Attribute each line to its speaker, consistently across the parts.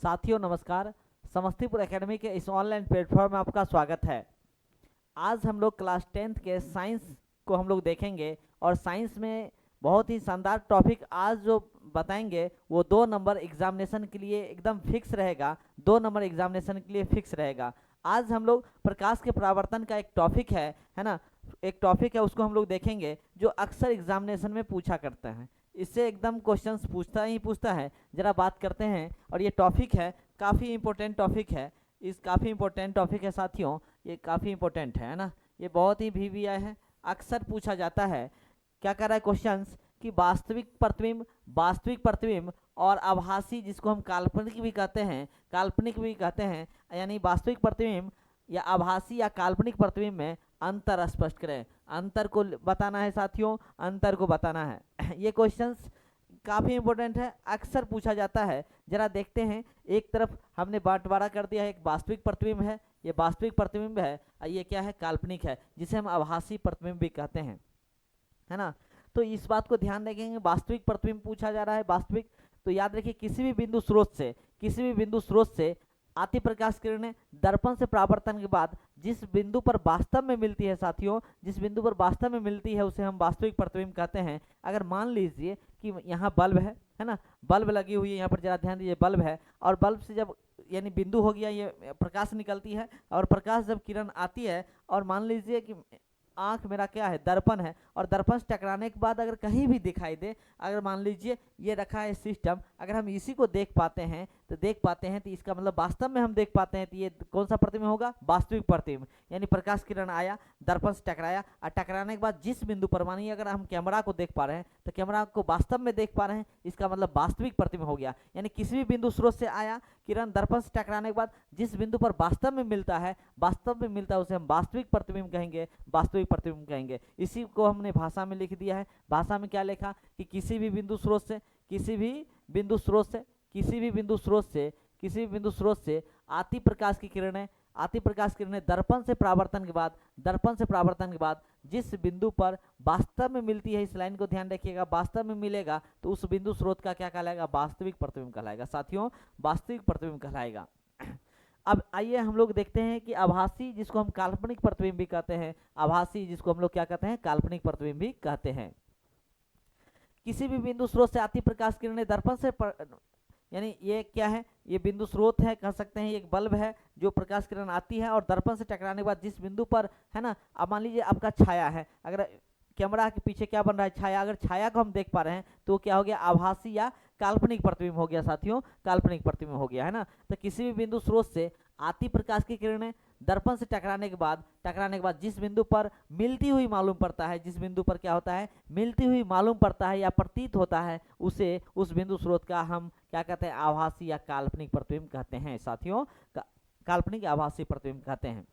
Speaker 1: साथियों नमस्कार। समस्तीपुर एकेडमी के इस ऑनलाइन प्लेटफॉर्म में आपका स्वागत है। आज हम लोग क्लास 10th के साइंस को हम लोग देखेंगे और साइंस में बहुत ही शानदार टॉपिक आज जो बताएंगे वो 2 नंबर एग्जामिनेशन के लिए एकदम फिक्स रहेगा। 2 नंबर एग्जामिनेशन के लिए फिक्स रहेगा। आज हम लोग प्रकाश के परावर्तन का एक टॉपिक है ना, एक टॉपिक है, उसको हम लोग देखेंगे जो अक्सर एग्जामिनेशन में पूछा करते हैं। इससे एकदम क्वेश्चंस पूछता है। जरा बात करते हैं। और ये टॉपिक है, काफ़ी इंपॉर्टेंट टॉपिक है। काफ़ी इंपॉर्टेंट टॉपिक है साथियों, ये काफ़ी इंपॉर्टेंट है ना। ये बहुत ही VVI है, अक्सर पूछा जाता है। क्या कर रहा है क्वेश्चंस कि वास्तविक प्रतिबिंब और आभासी, जिसको हम काल्पनिक भी कहते हैं, यानी वास्तविक प्रतिबिंब या आभासी या काल्पनिक प्रतिबिंब में अंतर स्पष्ट करें। अंतर को बताना है साथियों, अंतर को बताना है। ये क्वेश्चंस काफ़ी इंपॉर्टेंट है, अक्सर पूछा जाता है। जरा देखते हैं। एक तरफ हमने बंटवारा कर दिया है, एक वास्तविक प्रतिबिंब है, ये वास्तविक प्रतिबिंब है, और ये क्या है, काल्पनिक है, जिसे हम आभासी प्रतिबिंब भी कहते हैं, है ना। तो इस बात को ध्यान रखेंगे, वास्तविक प्रतिबिंब पूछा जा रहा है, वास्तविक। तो याद रखिए, किसी भी बिंदु स्रोत से आती प्रकाश किरणें दर्पण से परावर्तन के बाद जिस बिंदु पर वास्तव में मिलती है साथियों, जिस बिंदु पर वास्तव में मिलती है उसे हम वास्तविक प्रतिबिंब कहते हैं। अगर मान लीजिए कि यहाँ बल्ब है ना, बल्ब लगी हुई है यहाँ पर, जरा ध्यान दीजिए, बल्ब है, और बल्ब से जब यानी बिंदु हो गया, ये प्रकाश निकलती है, और प्रकाश जब किरण आती है, और मान लीजिए कि आँख मेरा क्या है, दर्पण है, और दर्पण से टकराने के बाद अगर कहीं भी दिखाई दे, अगर मान लीजिए ये रखा है सिस्टम, अगर हम इसी को देख पाते हैं तो इसका मतलब वास्तव में हम देख पाते हैं, तो ये कौन सा प्रतिबिंब होगा, वास्तविक प्रतिबिंब। यानी प्रकाश किरण आया, दर्पण से टकराया, और टकराने के बाद जिस बिंदु पर, मानिए अगर हम कैमरा को देख पा रहे हैं तो कैमरा को वास्तव में देख पा रहे हैं, इसका मतलब वास्तविक प्रतिबिंब हो गया। यानी किसी भी बिंदु स्रोत से आया किरण, दर्पण से टकराने के बाद जिस बिंदु पर वास्तव में मिलता है उसे हम वास्तविक प्रतिबिंब कहेंगे, वास्तविक प्रतिबिंब कहेंगे। इसी को हमने भाषा में लिख दिया है। भाषा में क्या लिखा कि किसी भी बिंदु स्रोत से आती प्रकाश किरणें दर्पण से परावर्तन के बाद जिस बिंदु पर वास्तव में मिलती है, इस लाइन को ध्यान रखिएगा, वास्तव में मिलेगा तो उस बिंदु स्रोत का क्या कहलाएगा, वास्तविक प्रतिबिंब कहलाएगा साथियों, वास्तविक प्रतिबिंब कहलाएगा। अब आइए हम लोग देखते हैं कि आभासी, जिसको हम काल्पनिक प्रतिबिंब भी कहते हैं, आभासी जिसको हम लोग क्या कहते हैं, काल्पनिक प्रतिबिंब भी कहते हैं। किसी भी बिंदु स्रोत से आती प्रकाश किरणें दर्पण से यानी ये क्या है, ये बिंदु स्रोत है, कह सकते हैं, एक बल्ब है जो प्रकाश किरण आती है और दर्पण से टकराने के बाद जिस बिंदु पर, है ना, अब मान लीजिए आपका छाया है, अगर कैमरा के पीछे क्या बन रहा है, छाया, अगर छाया को हम देख पा रहे हैं तो क्या हो गया, आभासी या काल्पनिक प्रतिबिंब हो गया साथियों, काल्पनिक प्रतिबिंब हो गया, है ना। तो किसी भी बिंदु स्रोत से आती प्रकाश की किरणें दर्पण से टकराने के बाद जिस बिंदु पर मिलती हुई मालूम पड़ता है, जिस बिंदु पर क्या होता है, मिलती हुई मालूम पड़ता है या प्रतीत होता है, उसे, उस बिंदु स्रोत का हम क्या कहते हैं, आभासी या काल्पनिक प्रतिबिंब कहते हैं साथियों, काल्पनिक या आभासी प्रतिबिंब कहते हैं।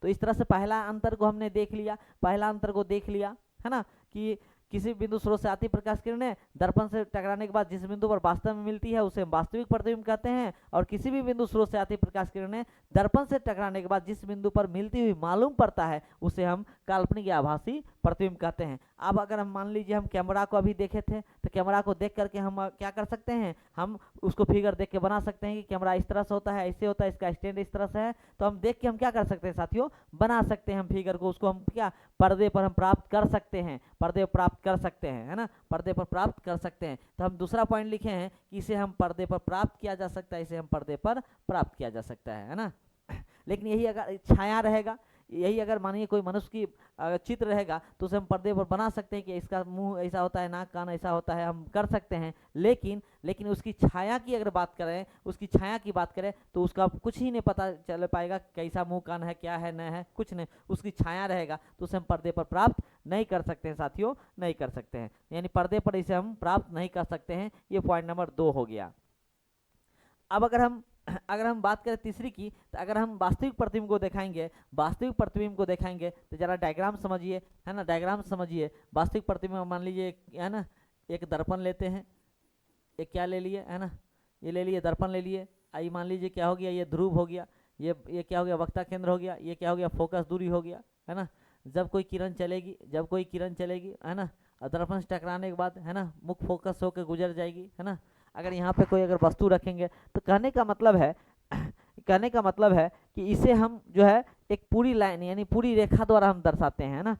Speaker 1: तो इस तरह से पहला अंतर को हमने देख लिया, है ना, कि किसी बिंदु स्रोत से आती प्रकाश किरणें दर्पण से टकराने के बाद जिस बिंदु पर वास्तव में मिलती है उसे हम वास्तविक प्रतिबिंब कहते हैं, और किसी भी बिंदु स्रोत से आती प्रकाश किरणें दर्पण से टकराने के बाद जिस बिंदु पर मिलती हुई मालूम पड़ता है उसे हम काल्पनिक या आभासी प्रतिबिंब कहते हैं। अब अगर हम मान लीजिए हम कैमरा को अभी देखे थे, तो कैमरा को देख करके हम क्या कर सकते हैं, हम उसको फिगर देख के बना सकते हैं कि कैमरा इस तरह से होता है, ऐसे होता है, इसका स्टैंड इस तरह से है, तो हम देख के हम क्या कर सकते हैं साथियों, बना सकते हैं हम फिगर को, उसको हम क्या पर्दे पर हम प्राप्त कर सकते हैं, है ना, पर्दे पर प्राप्त कर सकते हैं। तो हम दूसरा पॉइंट लिखे हैं कि इसे हम पर्दे पर प्राप्त किया जा सकता है, है ना। लेकिन यही अगर छाया रहेगा, यही अगर मानिए कोई मनुष्य की चित्र रहेगा तो उसे हम पर्दे पर बना सकते हैं कि इसका मुंह ऐसा होता है, नाक कान ऐसा होता है, हम कर सकते हैं। लेकिन उसकी छाया की अगर बात करें, तो उसका कुछ ही नहीं पता चल पाएगा, कैसा मुंह कान है, क्या है, न है, कुछ नहीं, उसकी छाया रहेगा, तो उसे हम पर्दे पर प्राप्त नहीं कर सकते हैं साथियों, नहीं कर सकते हैं, यानी पर्दे पर इसे हम प्राप्त नहीं कर सकते हैं। ये पॉइंट नंबर 2 हो गया। अब अगर हम बात करें तीसरी की, तो अगर हम वास्तविक प्रतिबिंब को देखाएंगे तो जरा डायग्राम समझिए, है ना, डायग्राम समझिए। वास्तविक प्रतिबिंब मान लीजिए, है ना, एक दर्पण लेते हैं, एक क्या ले लिए, है ना, ये ले लिए, दर्पण ले लिए, आई मान लीजिए क्या हो गया, ये ध्रुव हो गया, ये क्या हो गया, वक्ता केंद्र हो गया, ये क्या हो गया, फोकस दूरी हो गया, है ना। जब कोई किरण चलेगी, है ना, और दर्पण से टकराने के बाद, है ना, मुख्य फोकस होकर गुजर जाएगी, है ना। अगर यहाँ पे कोई अगर वस्तु रखेंगे तो कहने का मतलब है कहने का मतलब है कि इसे हम जो है एक पूरी लाइन यानी पूरी रेखा द्वारा हम दर्शाते हैं, है ना।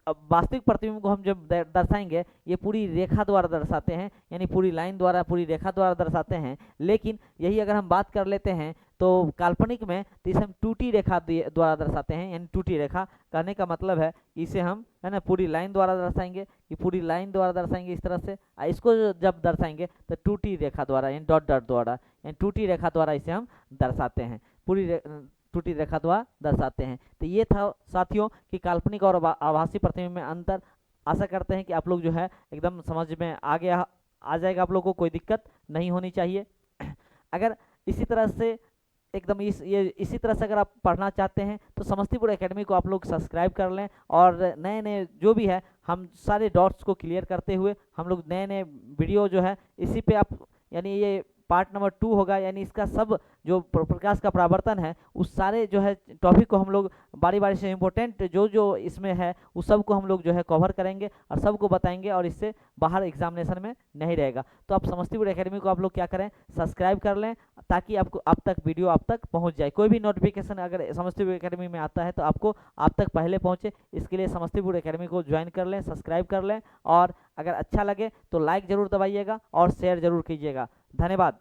Speaker 1: अब वास्तविक प्रतिबिंब को हम जब दर्शाएंगे ये पूरी रेखा द्वारा दर्शाते हैं, यानी पूरी लाइन द्वारा, पूरी रेखा द्वारा दर्शाते हैं। लेकिन यही अगर हम बात कर लेते हैं तो काल्पनिक में तो इसे हम टूटी रेखा द्वारा दर्शाते हैं, यानी टूटी रेखा। कहने का मतलब है कि इसे हम, है ना, पूरी लाइन द्वारा दर्शाएंगे, ये पूरी लाइन द्वारा दर्शाएंगे इस तरह से। इसको जब दर्शाएंगे तो टूटी रेखा द्वारा यानी डॉट डॉट द्वारा यानी टूटी रेखा द्वारा इसे हम दर्शाते हैं, टूटी रेखा द्वारा दर्शाते हैं। तो ये था साथियों कि काल्पनिक और आभासी प्रतिबिंब में अंतर। आशा करते हैं कि आप लोग जो है एकदम समझ में आ जाएगा, आप लोगों को कोई दिक्कत नहीं होनी चाहिए। अगर इसी तरह से एकदम इसी तरह से अगर आप पढ़ना चाहते हैं तो समस्तीपुर एकेडमी को आप लोग सब्सक्राइब कर लें, और नए नए जो भी है हम सारे डॉट्स को क्लियर करते हुए हम लोग नए नए वीडियो जो है इसी पे आप, यानी ये पार्ट नंबर 2 होगा, यानी इसका सब जो प्रकाश का परावर्तन है उस सारे जो है टॉपिक को हम लोग बारी बारी से इम्पोर्टेंट जो जो इसमें है उस सब को हम लोग जो है कवर करेंगे और सबको बताएंगे, और इससे बाहर एग्जामिनेशन में नहीं रहेगा। तो आप समस्तीपुर एकेडमी को आप लोग क्या करें, सब्सक्राइब कर लें, ताकि आपको आप तक वीडियो आप तक पहुंच जाए। कोई भी नोटिफिकेशन अगर समस्तीपुर एकेडमी में आता है तो आपको आप तक पहले पहुंचे, इसके लिए समस्तीपुर एकेडमी को ज्वाइन कर लें, सब्सक्राइब कर लें, और अगर अच्छा लगे तो लाइक ज़रूर दबाइएगा और शेयर ज़रूर कीजिएगा। धन्यवाद।